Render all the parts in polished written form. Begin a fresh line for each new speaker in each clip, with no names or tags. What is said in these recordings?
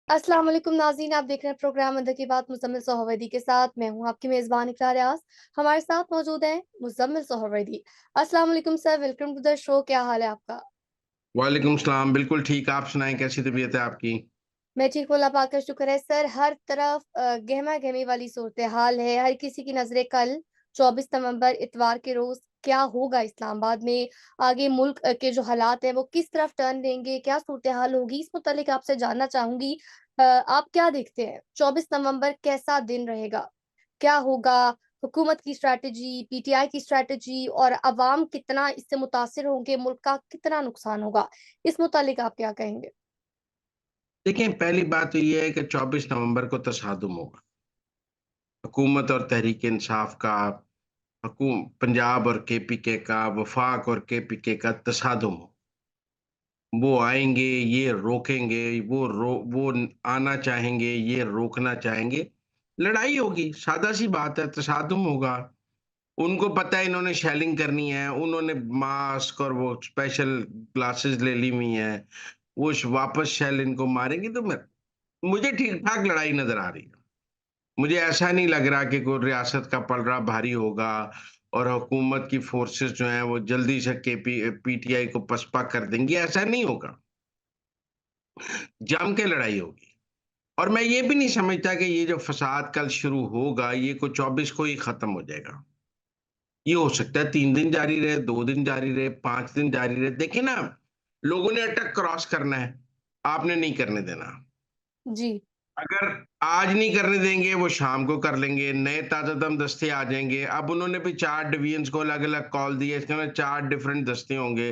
अस्सलाम वालेकुम नाज़रीन, आप देख रहे हैं प्रोग्राम अंदर की बात मुज़म्मिल सोहरवर्दी के साथ। मैं हूं आपकी मेज़बान इकरार रियाज़। हमारे साथ मौजूद हैं मुज़म्मिल सोहरवर्दी। अस्सलाम वालेकुम sir, welcome to the show. क्या हाल है आपका?
वालेकुम सलाम। बिल्कुल ठीक। आप सुनाएं, कैसी तबीयत है आपकी?
मैं ठीक हूँ, अल्लाह पाक का शुक्र है। सर, हर तरफ गहमा-गहमी वाली सूरत-ए-हाल है। हर किसी की नज़रें कल 24 नवंबर इतवार के रोज़ क्या होगा इस्लामाबाद में, आगे मुल्क के जो हालात हैं वो किस तरफ टर्न लेंगे, क्या सूरत-ए-हाल होगी, इस मुतालिक आपसे जानना चाहूँगी। आप क्या देखते हैं 24 नवंबर कैसा दिन रहेगा? क्या होगा? हुकूमत की स्ट्रैटेजी, पीटीआई की स्ट्रैटेजी और अवाम कितना इससे मुतासिर होंगे, मुल्क का कितना नुकसान होगा? इस मुतालिक आप क्या कहेंगे?
देखिए, पहली बात तो ये है कि 24 नवंबर को तसादुम होगा। हुकूमत और तहरीक इंसाफ का, पंजाब और केपीके का, वफाक और केपीके का तसादुम हो। वो आएंगे, ये रोकेंगे, वो आना चाहेंगे, ये रोकना चाहेंगे। लड़ाई होगी, सादा सी बात है, तसादुम होगा। उनको पता है इन्होंने शेलिंग करनी है, उन्होंने मास्क और वो स्पेशल ग्लासेस ले ली हुई हैं। वो वापस शेल इनको मारेंगे, तो मुझे ठीक-ठाक लड़ाई नज़र आ रही है। मुझे ऐसा नहीं लग रहा कि कोई रियासत का पलड़ा भारी होगा और हुकूमत की फ़ोर्सेस जो हैं वो जल्दी से पीटीआई को पसपा कर देंगी, ऐसा नहीं होगा। जम के लड़ाई होगी। और मैं ये भी नहीं समझता कि ये जो फ़साद कल शुरू होगा, ये कोई 24 को ही ख़त्म हो जाएगा। ये हो सकता है 3 दिन जारी रहे, 2 दिन जारी रहे, 5 दिन जारी रहे। देखिए ना, लोगों ने अटक क्रॉस करना है, आपने नहीं करने देना।
जी।
अगर आज नहीं करने देंगे, वो शाम को कर लेंगे, नए ताज़ादम दस्ते आ जाएँगे। अब उन्होंने भी 4 डिवीज़न्स को अलग-अलग कॉल दिए, इसके अंदर 4 डिफरेंट दस्ते होंगे।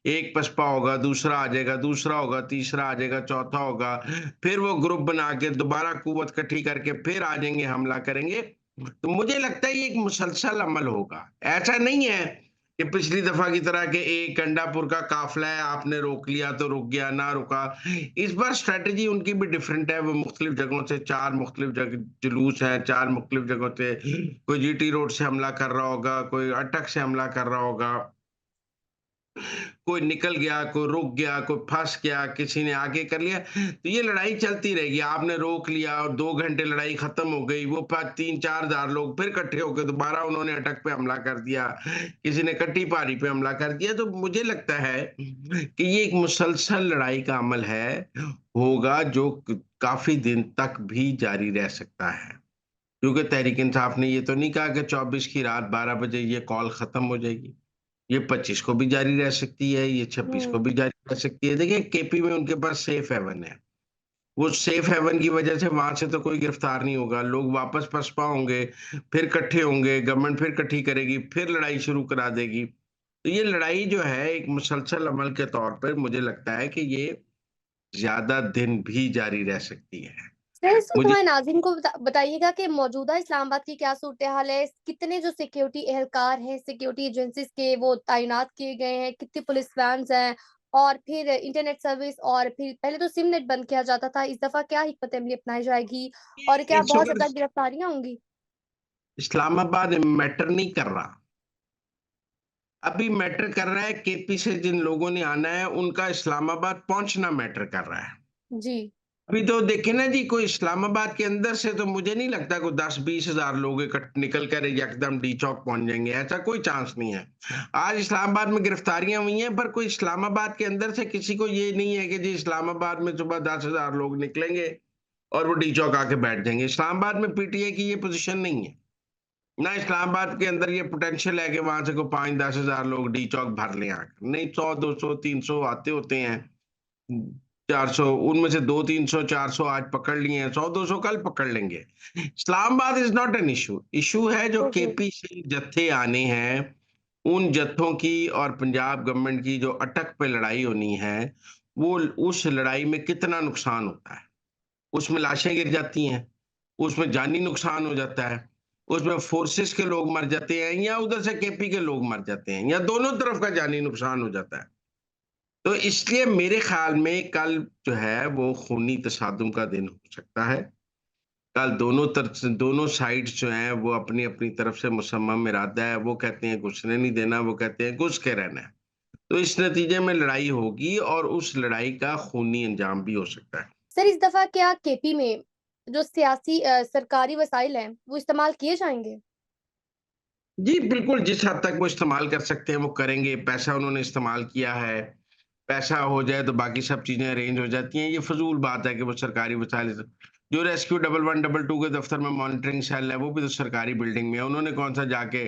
एक पसपा होगा, दूसरा आ जाएगा, दूसरा होगा, तीसरा आ जाएगा, चौथा होगा। फिर वो ग्रुप बना के दोबारा कुव्वत इकट्ठी करके फिर आ जाएँगे, हमला करेंगे। तो मुझे लगता है ये एक मुसलसल अमल होगा। ऐसा नहीं है कि पिछली दफ़ा की तरह कि एक गंडापुर का काफ़िला है, आपने रोक लिया तो रुक गया, ना रुका। इस बार स्ट्रैटेजी उनकी भी डिफरेंट है। वो मुख्तलिफ जगहों से 4 मुख्तलिफ जुलूस हैं, 4 मुख्तलिफ जगहों से कोई जीटी रोड से हमला कर रहा होगा, कोई अटक से हमला कर रहा होगा। कोई निकल गया, कोई रुक गया, कोई फँस गया, किसी ने आगे कर लिया। तो ये लड़ाई चलती रहेगी। आपने रोक लिया और 2 घंटे लड़ाई खत्म हो गई। वो 3-4 हज़ार लोग फिर इकट्ठे होके दोबारा उन्होंने अटक पे हमला कर दिया। किसी ने कट्टी पारी पे हमला कर दिया। तो मुझे लगता है कि ये एक मुसलसल लड़ाई का अमल है, होगा जो काफ़ी दिन तक भी जारी रह सकता है। क्योंकि तहरीक इंसाफ ने ये तो नहीं कहा कि 24 की रात 12 बजे ये कॉल खत्म हो जाएगी। ये 25 को भी जारी रह सकती है, ये 26 को
हुँ।
भी जारी रह सकती है। देखिए, केपी में उनके पास सेफ हेवन है। वो सेफ हेवन की वजह से वहाँ से तो कोई गिरफ्तार नहीं होगा। लोग वापस पसपा होंगे, फिर इकट्ठे होंगे, गवर्नमेंट फिर इकट्ठी करेगी, फिर लड़ाई शुरू करा देगी। तो ये लड़ाई जो है एक मुसलसल अमल के तौर पर मुझे लगता है कि ये ज़्यादा दिन भी जारी रह सकती है।
सर, इस वक़्त
मुझे
हमारे नाज़रीन को बताइएगा कि मौजूदा इस्लामाबाद की क्या सूरत-ए-हाल है? कितने जो सिक्योरिटी एहलकार हैं, सिक्योरिटी एजेंसीज़ के वो तैनात किए गए हैं? कितनी पुलिस वैन्स हैं? और फिर इंटरनेट सर्विस और फिर पहले तो सिम नेट बंद किया जाता था, इस दफ़ा क्या हिकमत अमली अपनाई जाएगी? और क्या
इस
बहुत
वक़्त
ज़्यादा गिरफ्तारियाँ होंगी?
इस्लामाबाद मैटर नहीं कर रहा। अभी मैटर कर रहा है केपी से जिन लोगों ने आना है, उनका इस्लामाबाद पहुँचना मैटर कर रहा है।
जी।
अभी तो देखे ना जी, कोई इस्लामाबाद के अंदर से तो मुझे नहीं लगता कोई 10-20 हज़ार लोग निकल कर एकदम डी चौक पहुँच जाएँगे, ऐसा कोई चांस नहीं है। आज इस्लामाबाद में गिरफ्तारियाँ हुई हैं, पर कोई इस्लामाबाद के अंदर से किसी को ये नहीं है कि जी इस्लामाबाद में सुबह 10 हज़ार लोग निकलेंगे और वो डी चौक आके बैठ जाएँगे। इस्लामाबाद में पीटीआई की ये पोज़ीशन नहीं है। ना इस्लामाबाद के अंदर ये पोटेंशियल है कि वहां से कोई 5-10 हजार लोग डी चौक भर लें आकर। नहीं, 100-200-300 आते होते हैं। 400 उनमें से 200-300-400 आज पकड़ लिए हैं, 100-200 कल पकड़ लेंगे। Islamabad is not an issue. Issue है जो
ओके।
केपी से जत्थे आने हैं, उन जत्थों की और पंजाब गवर्नमेंट की जो अटक पे लड़ाई होनी है, वो उस लड़ाई में कितना नुकसान होता है। उसमें लाशें गिर जाती हैं, उसमें जानी नुकसान हो जाता है, उसमें फ़ोर्सेस के लोग मर जाते हैं या उधर से केपी के लोग मर जाते हैं या दोनों तरफ का जानी नुकसान हो जाता है। तो इसलिए मेरे ख़्याल में कल जो है वो खूनी तसादुम का दिन हो सकता है। कल दोनों तरफ से दोनों साइड्स जो हैं वो अपनी-अपनी तरफ से मुसम्मम इरादा है, वो कहते हैं घुसने नहीं देना, वो कहते हैं घुस के रहना है। तो इस नतीजे में लड़ाई होगी और उस लड़ाई का खूनी अंजाम भी हो सकता है।
सर इस दफा क्या केपी में जो सियासी सरकारी वसाइल हैं वो इस्तेमाल किए जाएंगे?
जी, बिल्कुल, जिस हद तक वो इस्तेमाल कर सकते हैं, वो करेंगे। पैसा उन्होंने इस्तेमाल किया है, पैसा हो जाए तो बाकी सब चीज़ें अरेंज हो जाती हैं। ये फ़िज़ूल बात है कि वो सरकारी वसाइल से जो रेस्क्यू 1112 के दफ़्तर में मॉनिटरिंग सेल है, वो भी तो सरकारी बिल्डिंग में है। उन्होंने कौन-सा जाके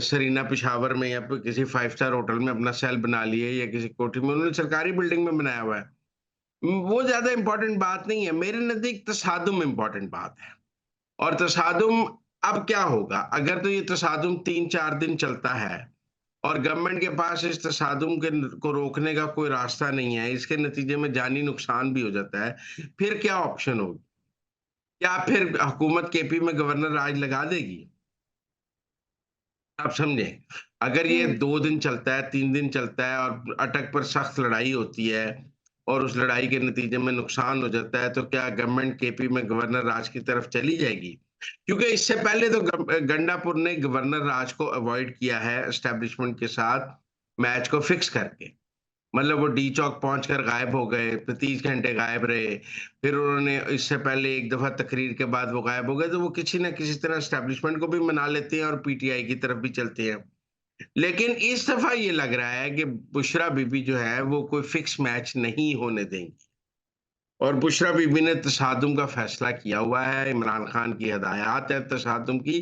सरीना पेशावर में या फिर किसी 5 स्टार होटल में अपना सेल बना लिया है या किसी कोठी में, उन्होंने सरकारी बिल्डिंग में बनाया हुआ है। वो ज़्यादा इम्पोर्टेंट बात नहीं है। मेरे नज़दीक तसादुम इम्पोर्टेंट बात है। और तसादुम अब क्या होगा? अगर तो ये तसादुम 3-4 दिन चलता है और गवर्नमेंट के पास इस तसादुम के न को रोकने का कोई रास्ता नहीं है, इसके नतीजे में जानी नुकसान भी हो जाता है, फिर क्या ऑप्शन होगी? क्या फिर हुकूमत केपी में गवर्नर राज लगा देगी? आप समझें, अगर ये
हम्म।
2 दिन चलता है, 3 दिन चलता है और अटक पर सख्त लड़ाई होती है और उस लड़ाई के नतीजे में नुकसान हो जाता है, तो क्या गवर्नमेंट केपी में गवर्नर राज की तरफ चली जाएगी? क्योंकि इससे पहले तो गंडापुर ने गवर्नर राज को अवॉइड किया है एस्टेब्लिशमेंट के साथ मैच को फिक्स करके। मतलब वो डी चौक पहुँचकर गायब हो गए, फिर 30 घंटे गायब रहे। फिर उन्होंने इससे पहले एक दफ़ा तकरीर के बाद वो गायब हो गए, तो वो किसी न किसी तरह एस्टेब्लिशमेंट को भी मना लेते हैं और पीटीआई की तरफ भी चलते हैं। लेकिन इस दफ़ा ये लग रहा है कि बुशरा बीबी जो है, वो कोई फिक्स मैच नहीं होने देंगी और बुशरा बीबी ने तशादुम का फैसला किया हुआ है, इमरान खान की हदायत है तशादुम की।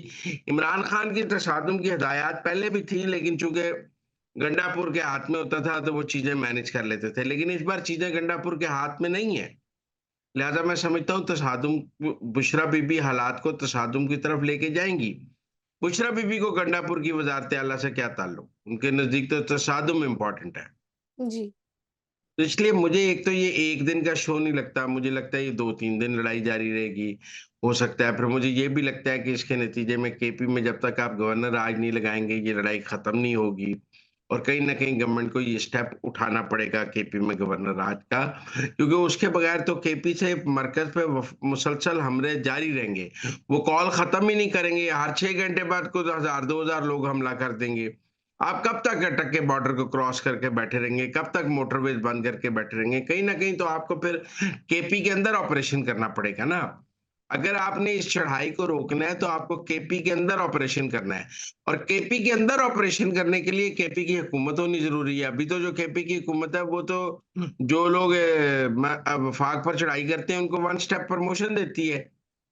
इमरान खान की तशादुम की हदायत पहले भी थी, लेकिन चूँकि गंडापुर के हाथ में होता था तो वो चीज़ें मैनेज कर लेते थे। लेकिन इस बार चीज़ें गंडापुर के हाथ में नहीं है। लिहाज़ा मैं समझता हूँ तशादुम बुशरा बीबी हालात को तशादुम की तरफ लेके जाएँगी। बुशरा बीबी को गंडापुर की वज़ारत आला से क्या ताल्लुक? उनके नज़दीक तो तशादुम इम्पोर्टेंट है।
जी।
तो इसलिए मुझे एक तो ये 1 दिन का शो नहीं लगता, मुझे लगता है ये 2-3 दिन लड़ाई जारी रहेगी। हो सकता है फिर मुझे ये भी लगता है कि इसके नतीजे में केपी में जब तक आप गवर्नर राज नहीं लगाएँगे, ये लड़ाई खत्म नहीं होगी और कहीं न कहीं गवर्नमेंट को ये स्टेप उठाना पड़ेगा केपी में गवर्नर राज का, क्योंकि उसके बगैर तो केपी से मरकज़ पे मुसलसल हमले जारी रहेंगे। वो कॉल खत्म ही नहीं करेंगे, हर 6 घंटे बाद कुछ 1000, 2000 लोग हमला कर देंगे। आप कब तक अटक के बॉर्डर को क्रॉस करके बैठे रहेंगे? कब तक मोटरवेज़ बंद करके बैठे रहेंगे? कहीं न कहीं तो आपको फिर केपी के अंदर ऑपरेशन करना पड़ेगा ना। अगर आपने इस चढ़ाई को रोकना है, तो आपको केपी के अंदर ऑपरेशन करना है और केपी के अंदर ऑपरेशन करने के लिए केपी की हुकूमत होनी ज़रूरी है। अभी तो जो केपी की हुकूमत है, वो तो जो लोग वफाक पर चढ़ाई करते हैं, उनको वन स्टेप प्रमोशन देती है।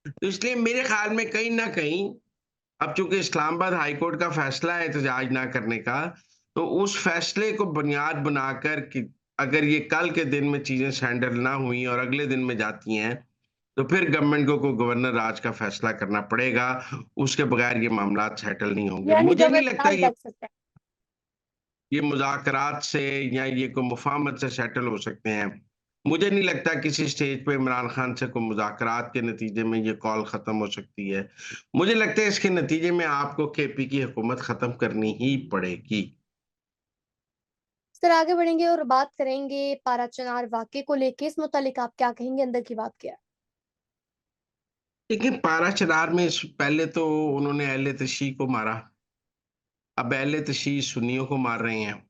तो इसलिए मेरे ख़्याल में कहीं न कहीं अब चूँकि इस्लामाबाद हाई कोर्ट का फैसला है एहतजाज ना करने का, तो उस फैसले को बुनियाद बनाकर कि अगर ये कल के दिन में चीज़ें सेटल ना हुई और अगले दिन में जाती हैं, तो फिर गवर्नमेंट को गवर्नर राज का फैसला करना पड़ेगा, उसके बगैर ये मामलात सेटल नहीं होंगे।
यानी
मुझे नहीं लगता
गवर्नर लग सकता है।
ये मुज़ाकरात से या ये कोई मुफ़ाहमत से सेटल हो सकते हैं। मुझे नहीं लगता किसी स्टेज पे इमरान खान से कोई मुज़ाकरात के नतीजे में ये कॉल ख़त्म हो सकती है। मुझे लगता है इसके नतीजे में आपको केपी की हुकूमत ख़त्म करनी ही पड़ेगी।
सर आगे बढ़ेंगे और बात करेंगे पारा चनार वाक़ये को लेके, इस मुतालिक आप क्या कहेंगे? अंदर की बात क्या है?
देखिए, पारा-चनार में पहले तो उन्होंने अहले-तशी को मारा, अब अहले-तशी सुन्नियों को मार रहे हैं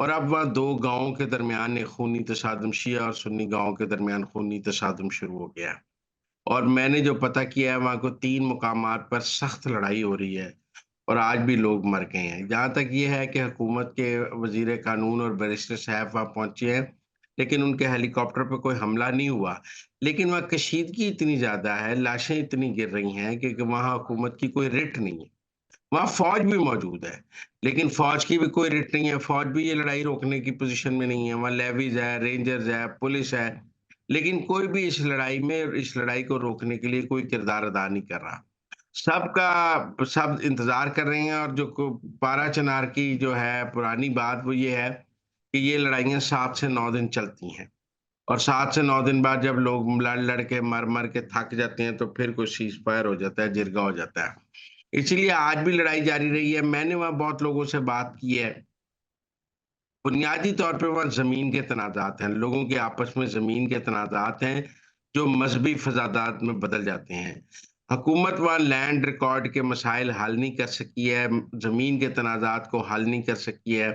और अब वहाँ 2 गाँवों के दरमियान एक खूनी तशादुम शिया और सुन्नी गाँव के दरमियान खूनी तशादुम शुरू हो गया है। और मैंने जो पता किया है वहाँ को 3 मुकामात पर सख्त लड़ाई हो रही है और आज भी लोग मर गए हैं। जहाँ तक ये है कि हुकूमत के वज़ीर कानून और बैरिस्टर साहब वहाँ पहुँचे हैं, लेकिन उनके हेलीकॉप्टर पे कोई हमला नहीं हुआ। लेकिन वहाँ कशीदगी इतनी ज़्यादा है, लाशें इतनी गिर रही हैं कि वहाँ हुकूमत की कोई रिट नहीं है। वहाँ फ़ौज भी मौजूद है, लेकिन फ़ौज की भी कोई रिट नहीं है, फ़ौज भी ये लड़ाई रोकने की पोज़ीशन में नहीं है। वहाँ लेवीज़ है, रेंजर्स है, पुलिस है, लेकिन कोई भी इस लड़ाई में इस लड़ाई को रोकने के लिए कोई किरदार अदा नहीं कर रहा। सब इंतज़ार कर रहे हैं और जो को पारा-चनार की जो है पुरानी बात वो ये है कि ये लड़ाइयाँ 7 से 9 दिन चलती हैं और 7 से 9 दिन बाद जब लोग लड़-लड़ के, मर-मर के थक जाते हैं, तो फिर कोई सीज़-फायर हो जाता है, जिरगा हो जाता है। इसीलिए आज भी लड़ाई जारी रही है। मैंने वहाँ बहुत लोगों से बात की है। बुनियादी तौर पे वहाँ ज़मीन के तनाज़ात हैं, लोगों के आपस में ज़मीन के तनाज़ात हैं, जो मज़हबी फ़सादात में बदल जाते हैं। हुकूमत वहाँ लैंड रिकॉर्ड के मसाइल हल नहीं कर सकी है, ज़मीन के तनाज़ात को हल नहीं कर सकी है।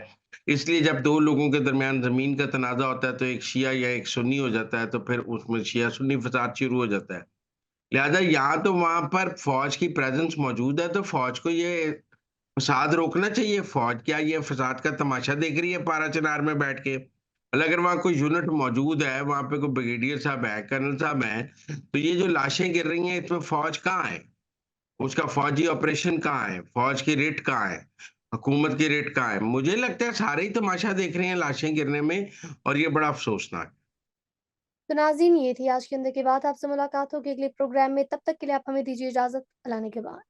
इसलिए जब 2 लोगों के दरमियान ज़मीन का तनाज़ा होता है, तो एक शिया या एक सुन्नी हो जाता है, तो फिर उसमें शिया-सुन्नी फ़साद शुरू हो जाता है। लिहाज़ा यहाँ तो वहाँ पर फ़ौज की प्रेज़ेंस मौजूद है, तो फ़ौज को ये फ़साद रोकना चाहिए। फ़ौज क्या ये फ़साद का तमाशा देख रही है पारा चिनार में बैठ के? अगर वहाँ कोई यूनिट मौजूद है, वहाँ पे कोई ब्रिगेडियर साहब है, कर्नल साहब हैं, तो ये जो लाशें गिर रही हैं, इसमें फ़ौज कहाँ है? उसका फ़ौजी ऑपरेशन कहाँ है? फ़ौज की रेड कहाँ है? हुकूमत की रेड कहाँ है? मुझे लगता है सारे ही तमाशा देख रहे हैं लाशें गिरने में और ये बड़ा अफ़सोसनाक है।
तो नाज़रीन, ये थी आज के अंदर की बात। आपसे मुलाकात होगी अगले प्रोग्राम में। तब तक के लिए आप हमें दीजिए इजाज़त। अल्लाह ने के बाद।